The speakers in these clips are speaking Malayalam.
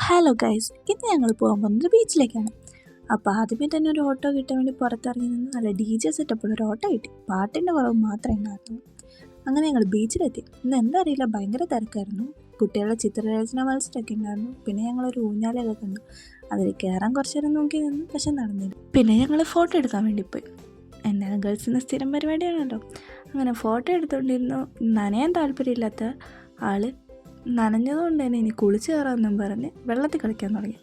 ഹലോ ഗൈസ്, ഇന്ന് ഞങ്ങൾ പോകാൻ പോകുന്നത് ബീച്ചിലേക്കാണ്. അപ്പോൾ ആദ്യമേ തന്നെ ഒരു ഓട്ടോ കിട്ടാൻ വേണ്ടി പുറത്തിറങ്ങി നിന്ന് നല്ല DJ സെറ്റപ്പുള്ള ഒരു ഓട്ടോ കിട്ടി. പാട്ടിൻ്റെ കുറവ് മാത്രമേ ഉണ്ടായിരുന്നു. അങ്ങനെ ഞങ്ങൾ ബീച്ചിലെത്തി. ഇന്ന് എന്താ അറിയില്ല, ഭയങ്കര തിരക്കായിരുന്നു. കുട്ടികളുടെ ചിത്രരചന മത്സരമൊക്കെ ഉണ്ടായിരുന്നു. പിന്നെ ഞങ്ങളൊരു ഊഞ്ഞാലൊക്കെ കണ്ടു. അതിൽ കയറാൻ കുറച്ച് നേരം നോക്കി നിന്നു, പക്ഷെ നടന്നില്ല. പിന്നെ ഞങ്ങൾ ഫോട്ടോ എടുക്കാൻ വേണ്ടി പോയി. എന്നാലും ഗേൾസിന് സ്ഥിരം പരിപാടിയാണല്ലോ. അങ്ങനെ ഫോട്ടോ എടുത്തുകൊണ്ടിരുന്നു. നനയാൻ താല്പര്യമില്ലാത്ത ആൾ നനഞ്ഞതുകൊണ്ട് തന്നെ ഇനി കുളിച്ച് കയറാമെന്നും പറഞ്ഞ് വെള്ളത്തിൽ കളിക്കാൻ തുടങ്ങി.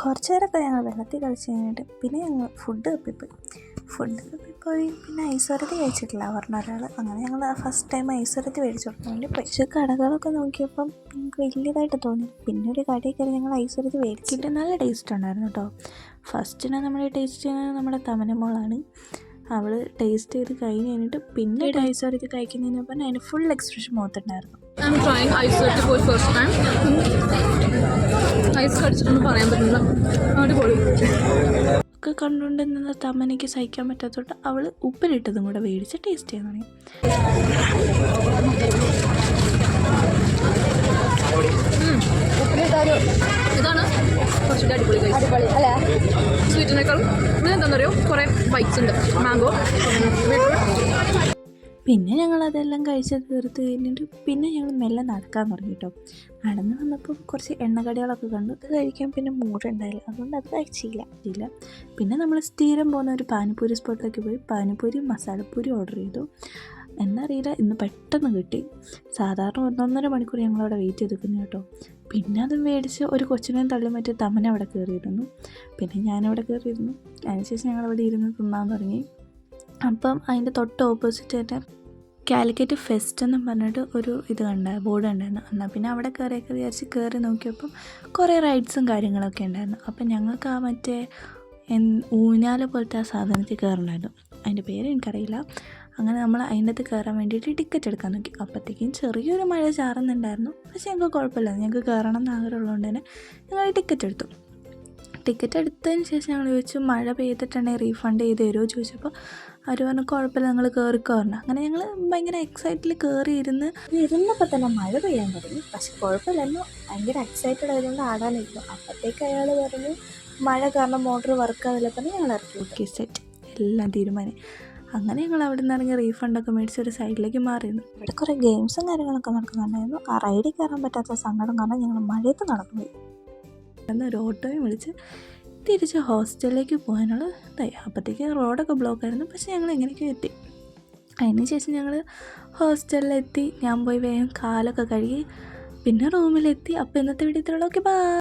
കുറച്ച് നേരമൊക്കെ ഞങ്ങൾ വെള്ളത്തിൽ കളിച്ച് കഴിഞ്ഞിട്ട് പിന്നെ ഞങ്ങൾ ഫുഡ് തപ്പിപ്പോയി. പിന്നെ ഐശ്വര്യത്തി കഴിച്ചിട്ടില്ല പറഞ്ഞ ഒരാൾ. അങ്ങനെ ഞങ്ങൾ ഫസ്റ്റ് ടൈം ഐശ്വര്യത്തി മേടിച്ചു കൊടുക്കാൻ വേണ്ടി പോയി. പക്ഷേ കടകളൊക്കെ നോക്കിയപ്പം ഞങ്ങൾക്ക് വലിയതായിട്ട് തോന്നി. പിന്നെ ഒരു കടയിൽ കയറി ഞങ്ങൾ ഐശ്വര്യത്തി മേടിച്ചിട്ട് നല്ല ടേസ്റ്റ് ഉണ്ടായിരുന്നു കേട്ടോ. ഫസ്റ്റിനെ നമ്മൾ ടേസ്റ്റ് ചെയ്യുന്നത് നമ്മുടെ തമനമോളാണ്. അവൾ ടേസ്റ്റ് ചെയ്ത് കഴിഞ്ഞിട്ട് പിന്നെ ഐശ്വര്യത്തി കഴിക്കുന്നതിന് പറഞ്ഞാൽ അതിന് ഫുൾ എക്സ്പ്രഷൻ മുഖത്തുണ്ടായിരുന്നു. I'm trying ice for the first time. Ice കടിച്ചിട്ടൊന്നും പറയാൻ പറ്റില്ല, അടിപൊളി ഒക്കെ കണ്ടുകൊണ്ട് നിന്ന് തമ്മനയ്ക്ക് സഹിക്കാൻ പറ്റാത്തോട്ട് അവൾ ഉപ്പിലിട്ടതും കൂടെ മേടിച്ച് ടേസ്റ്റ് ചെയ്യാൻ തുടങ്ങി. ഇതാണ് കുറച്ചുകൂടി അടിപൊളി അല്ലേ? സ്വീറ്റിനേക്കാളും എന്താണെന്നറിയോ, കുറേ ബൈറ്റ്സ് ഉണ്ട്. Mango, beetroot. പിന്നെ ഞങ്ങളതെല്ലാം കഴിച്ച് തീർത്ത് കഴിഞ്ഞിട്ട് പിന്നെ ഞങ്ങൾ മെല്ലെ നടക്കാൻ തുടങ്ങി കേട്ടോ. നടന്ന് വന്നപ്പോൾ കുറച്ച് എണ്ണക്കടികളൊക്കെ കണ്ടു. അത് കഴിക്കാൻ പിന്നെ മൂടുണ്ടായില്ല, അതുകൊണ്ട് അത് കഴിച്ചില്ല. പിന്നെ നമ്മൾ സ്ഥിരം പോകുന്ന ഒരു പാനിപ്പൂരി സ്പോട്ടിലേക്ക് പോയി പാനിപ്പൂരി മസാലപ്പൂരി ഓർഡർ ചെയ്തു. എന്താ അറിയില്ല, ഇന്ന് പെട്ടെന്ന് കിട്ടി. സാധാരണ 1.5 മണിക്കൂർ ഞങ്ങളവിടെ വെയിറ്റ് ചെയ്തിരിക്കുന്നു കേട്ടോ. പിന്നെ അത് മേടിച്ച് ഒരു കൊച്ചിനെയും തള്ളി മറ്റേ തമ്മന അവിടെ കയറിയിരുന്നു. പിന്നെ ഞാനവിടെ കയറിയിരുന്നു. അതിനുശേഷം ഞങ്ങളവിടെ ഇരുന്ന് തിന്നാൻ തുടങ്ങി. അപ്പം അതിൻ്റെ തൊട്ട് ഓപ്പോസിറ്റ് തന്നെ കാലിക്കറ്റ് ഫെസ്റ്റ് എന്നും പറഞ്ഞിട്ട് ഒരു ബോർഡ് ഉണ്ടായിരുന്നു. എന്നാൽ പിന്നെ അവിടെ കയറിയൊക്കെ വിചാരിച്ച് കയറി നോക്കിയപ്പം കുറേ റൈഡ്സും കാര്യങ്ങളൊക്കെ ഉണ്ടായിരുന്നു. അപ്പം ഞങ്ങൾക്ക് ആ മറ്റേ ഊഞ്ഞാല പോലത്തെ ആ സാധനത്തിൽ കയറണമായിരുന്നു. അതിൻ്റെ പേര് എനിക്കറിയില്ല. അങ്ങനെ നമ്മൾ അതിൻ്റെ അകത്ത് കയറാൻ വേണ്ടിയിട്ട് ടിക്കറ്റ് എടുക്കാൻ നോക്കി. അപ്പോഴത്തേക്കും ചെറിയൊരു മഴ ചാറുന്നുണ്ടായിരുന്നു. പക്ഷേ ഞങ്ങൾക്ക് കുഴപ്പമില്ല, ഞങ്ങൾക്ക് കയറണം എന്ന് ആഗ്രഹമുള്ളതുകൊണ്ട് തന്നെ ഞങ്ങൾ ടിക്കറ്റ് എടുത്തതിന് ശേഷം ഞങ്ങൾ ചോദിച്ചു, മഴ പെയ്തിട്ടുണ്ടെങ്കിൽ റീഫണ്ട് ചെയ്ത് തരുമോ ചോദിച്ചപ്പോൾ അവർ പറഞ്ഞു കുഴപ്പമില്ല, ഞങ്ങൾ കയറിക്കോറണം. അങ്ങനെ ഞങ്ങൾ ഭയങ്കര എക്സൈറ്റിൽ ഇരുന്നപ്പോൾ തന്നെ മഴ പെയ്യാൻ തുടങ്ങി. പക്ഷെ കുഴപ്പമില്ലെന്നു ഭയങ്കര എക്സൈറ്റഡ് ആയതുകൊണ്ട് ആടാനിരുന്നു. അപ്പോഴത്തേക്ക് അയാൾ പറഞ്ഞു മഴ കാരണം മോട്ടർ വർക്കാവില്ല, പറഞ്ഞ് ഞങ്ങൾ ഇറക്കി. ഓക്കെ, സെറ്റ്, എല്ലാം തീരുമാനം. അങ്ങനെ ഞങ്ങൾ അവിടെ നിന്ന് ഇറങ്ങി റീഫണ്ടൊക്കെ മേടിച്ച് ഒരു സൈഡിലേക്ക് മാറിയിരുന്നു. ഇവിടെ കുറേ ഗെയിംസും കാര്യങ്ങളൊക്കെ നടക്കുന്നുണ്ടായിരുന്നു. ആ റൈഡിൽ കയറാൻ പറ്റാത്ത സങ്കടം കാരണം ഞങ്ങൾ മഴയത്ത് നടന്നുപോയി. ഒരു ഓട്ടോയും വിളിച്ച് തിരിച്ച് ഹോസ്റ്റലിലേക്ക് പോകാനുള്ള ഇതായി. അപ്പോഴത്തേക്ക് റോഡൊക്കെ ബ്ലോക്കായിരുന്നു. പക്ഷേ ഞങ്ങൾ എങ്ങനെയൊക്കെ എത്തി. അതിന് ശേഷം ഞങ്ങൾ ഹോസ്റ്റലിലെത്തി. ഞാൻ പോയി വേഗം കാലൊക്കെ കഴുകി പിന്നെ റൂമിലെത്തി. അപ്പോൾ ഇന്നത്തെ വീഡിയോ ഇത്രയുള്ളൂ. Okay, by.